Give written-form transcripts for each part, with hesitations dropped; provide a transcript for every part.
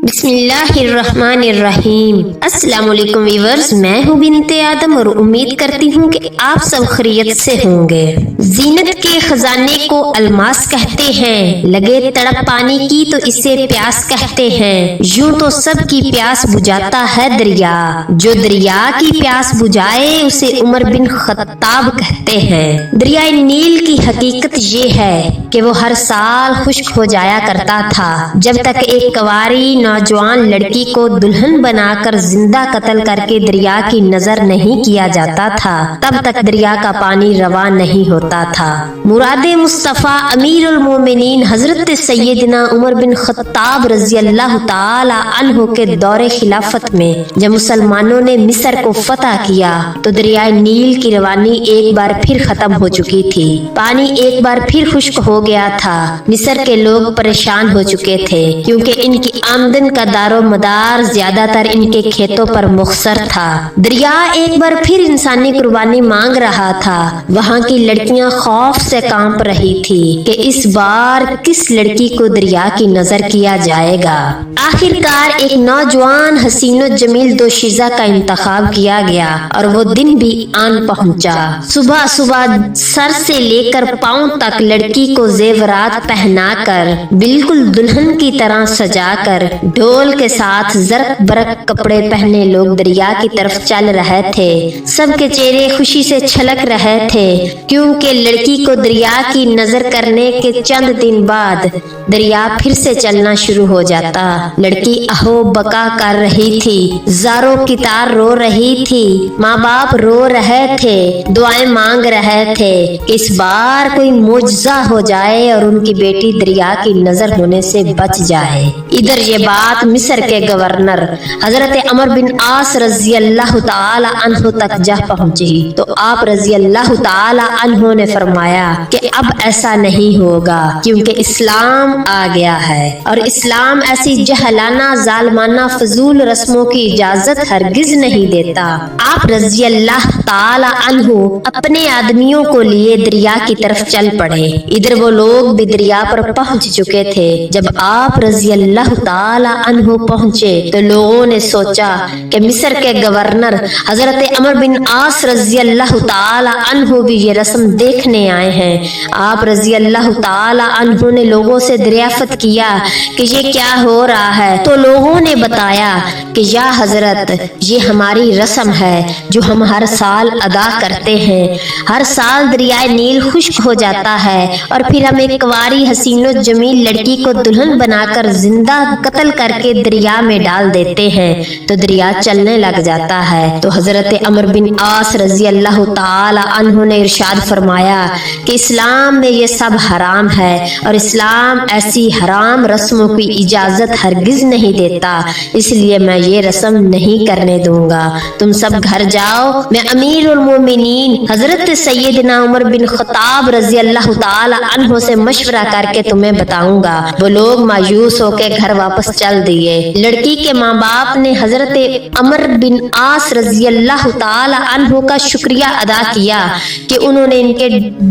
بسم اللہ الرحمن الرحیم۔ السلام علیکم ویورز، میں ہوں بنت آدم اور امید کرتی ہوں کہ آپ سب خیریت سے ہوں گے۔ زینت کے خزانے کو الماس کہتے ہیں، لگے تڑپ پانی کی تو اسے پیاس کہتے ہیں۔ یوں تو سب کی پیاس بجھاتا ہے دریا، جو دریا کی پیاس بجھائے اسے عمر بن خطاب کہتے ہیں۔ دریائے نیل کی حقیقت یہ ہے کہ وہ ہر سال خشک ہو جایا کرتا تھا، جب تک ایک کنواری نوجوان لڑکی کو دلہن بنا کر زندہ قتل کر کے دریا کی نظر نہیں کیا جاتا تھا، تب تک دریا کا پانی رواں نہیں ہوتا تھا۔ مراد مصطفیٰ امیر المومنین حضرت سیدنا عمر بن خطاب رضی اللہ تعالی عنہ کے دور خلافت میں جب مسلمانوں نے مصر کو فتح کیا تو دریائے نیل کی روانی ایک بار پھر ختم ہو چکی تھی، پانی ایک بار پھر خشک ہو گیا تھا۔ مصر کے لوگ پریشان ہو چکے تھے کیونکہ ان کی آمدن کا دار و مدار زیادہ تر ان کے کھیتوں پر مختصر تھا۔ دریا ایک بار پھر انسانی قربانی مانگ رہا تھا۔ وہاں کی لڑکیاں خوف سے کانپ رہی تھی کہ اس بار کس لڑکی کو دریا کی نظر کیا جائے گا۔ آخر کار ایک نوجوان حسین و جمیل دوشیزہ کا انتخاب کیا گیا اور وہ دن بھی آن پہنچا۔ صبح صبح سر سے لے کر پاؤں تک لڑکی کو زیورات پہنا کر، بالکل دلہن کی طرح سجا کر، ڈھول کے ساتھ زرق برق کپڑے پہنے لوگ دریا کی طرف چل رہے تھے۔ سب کے چہرے خوشی سے چھلک رہے تھے کیونکہ لڑکی کو دریا کی نظر کرنے کے چند دن بعد دریا پھر سے چلنا شروع ہو جاتا۔ لڑکی اہو بکا کر رہی تھی، زاروں کی تار رو رہی تھی، ماں باپ رو رہے تھے، دعائیں مانگ رہے تھے کہ اس بار کوئی معجزہ ہو جائے اور ان کی بیٹی دریا کی نظر ہونے سے بچ جائے۔ ادھر یہ بات مصر کے گورنر حضرت عمر بن عاص رضی اللہ تعالی عنہ تک جا پہنچی تو آپ رضی اللہ تعالی عنہ نے فرمایا کہ اب ایسا نہیں ہوگا کیونکہ اسلام آ گیا ہے اور اسلام ایسی جہلانہ ظالمانہ فضول رسموں کی اجازت ہرگز نہیں دیتا۔ آپ رضی اللہ تعالی عنہ اپنے آدمیوں کو لیے دریا کی طرف چل پڑے۔ ادھر وہ لوگ بھی دریا پر پہنچ چکے تھے۔ جب آپ رضی اللہ تعالی عنہ پہنچے تو لوگوں نے سوچا کہ مصر کے گورنر حضرت عمر بن عاص رضی اللہ تعالی عنہ بھی یہ رسم دیکھنے آئے ہیں۔ آپ رضی اللہ تعالی عنہ نے لوگوں سے دریافت کیا کہ یہ کیا ہو رہا ہے تو لوگوں نے بتایا کہ یا حضرت یہ ہماری رسم ہے جو ہم ہر سال ادا کرتے ہیں۔ ہر سال دریائے نیل خشک ہو جاتا ہے اور پھر ہم ایک کنواری حسین و جمیل لڑکی کو دلہن بنا کر زندہ قتل کر کے دریا میں ڈال دیتے ہیں تو دریا چلنے لگ جاتا ہے۔ تو حضرت عمر بن عاص رضی اللہ تعالی عنہ نے ارشاد فرمایا کہ اسلام میں یہ سب حرام ہے اور اسلام ایسی حرام رسموں کی اجازت ہرگز نہیں دیتا، اس لیے میں یہ رسم نہیں کرنے دوں گا۔ تم سب گھر جاؤ، میں امیر المومنین حضرت سیدنا عمر بن خطاب رضی اللہ تعالی عنہ سے مشورہ کر کے تمہیں بتاؤں گا۔ وہ لوگ مایوس ہو کے گھر واپس چل دیے۔ لڑکی کے ماں باپ نے حضرت عمر بن عاص رضی اللہ تعالی عنہ کا شکریہ ادا کیا کہ انہوں نے ان کے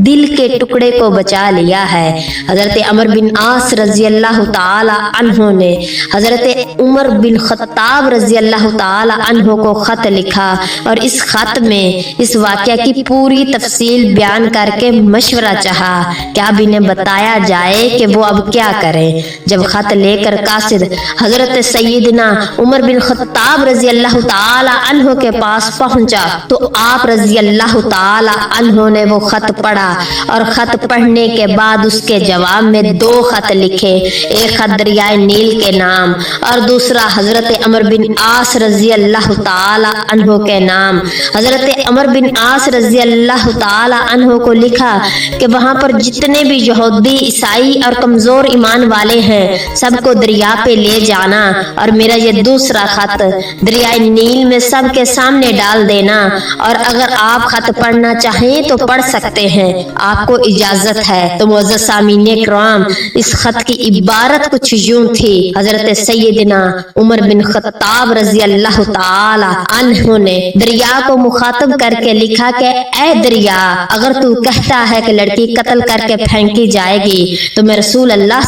دل کے ٹکڑے کو بچا لیا ہے۔ حضرت عمر بن عاص رضی اللہ تعالی عنہ نے حضرت عمر بن خطاب رضی اللہ تعالی عنہ کو خط لکھا اور اس خط میں اس واقعہ کی پوری تفصیل بیان کر کے مشورہ چاہا کہ اب انہیں بتایا جائے کہ وہ اب کیا کریں۔ جب خط لے کر قاصد حضرت سیدنا عمر بن خطاب رضی اللہ تعالی عنہ کے پاس پہنچا تو آپ رضی اللہ تعالی عنہ نے وہ خط پڑھا اور خط پڑھنے کے بعد اس کے جواب میں 2 خط لکھے، ایک خط دریائے نیل کے نام اور دوسرا حضرت عمر بن عاص رضی اللہ تعالی عنہ کے نام۔ حضرت عمر بن عاص رضی اللہ تعالی عنہ کو لکھا کہ وہاں پر جتنے بھی یہودی، عیسائی اور کمزور ایمان والے ہیں سب کو دریا پہ لے جانا اور میرا یہ دوسرا خط دریائے نیل میں سب کے سامنے ڈال دینا، اور اگر آپ خط پڑھنا چاہیں تو پڑھ سکتے ہیں، آپ کو اجازت ہے۔ تو معزز سامعین کرام، اس خط کی عبارت کچھ یوں تھی۔ حضرت سیدنا عمر بن خطاب رضی اللہ تعالی عنہ نے دریا کو مخاطب کر کے لکھا کہ اے دریا، اگر تو کہتا ہے کہ لڑکی قتل کر کے پھینکی جائے گی تو میں رسول اللہ